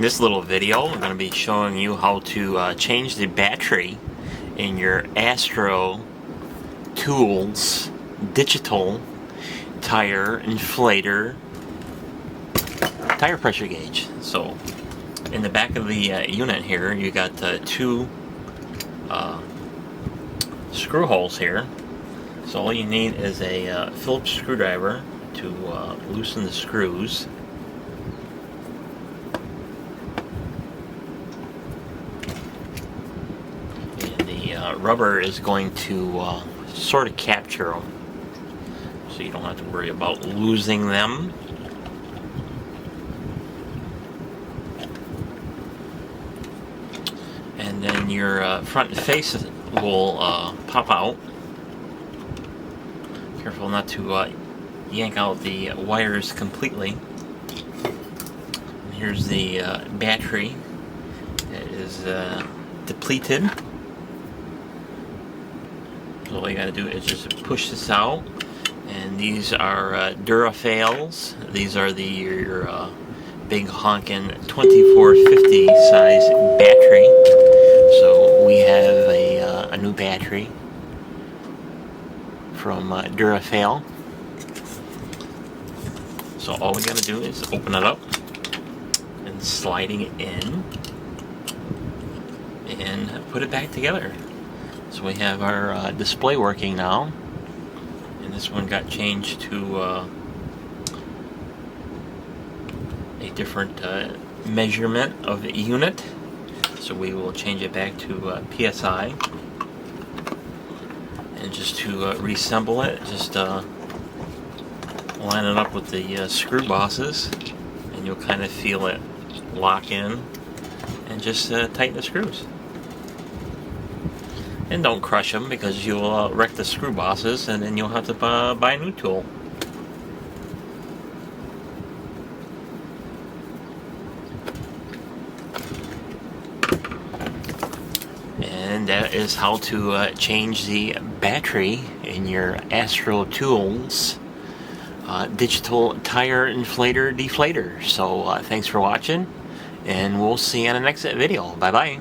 In this little video, I'm going to be showing you how to change the battery in your Astro Tools digital tire inflator tire pressure gauge. So in the back of the unit here, you got two screw holes here. So all you need is a Phillips screwdriver to loosen the screws. Rubber is going to sort of capture them, so you don't have to worry about losing them. And then your front face will pop out. Careful not to yank out the wires completely. And here's the battery. It is depleted. So all you gotta do is just push this out, and these are Durafails. These are your big honkin' 2450 size battery. So we have a new battery from Durafail. So all we gotta do is open it up and sliding it in and put it back together. So we have our display working now, and this one got changed to a different measurement of the unit. So we will change it back to PSI, and just to reassemble it, just line it up with the screw bosses, and you'll kind of feel it lock in, and just tighten the screws. And don't crush them, because you'll wreck the screw bosses, and then you'll have to buy a new tool. And that is how to change the battery in your Astro Tools digital tire inflator deflator. So thanks for watching, and we'll see you in the next video. Bye bye.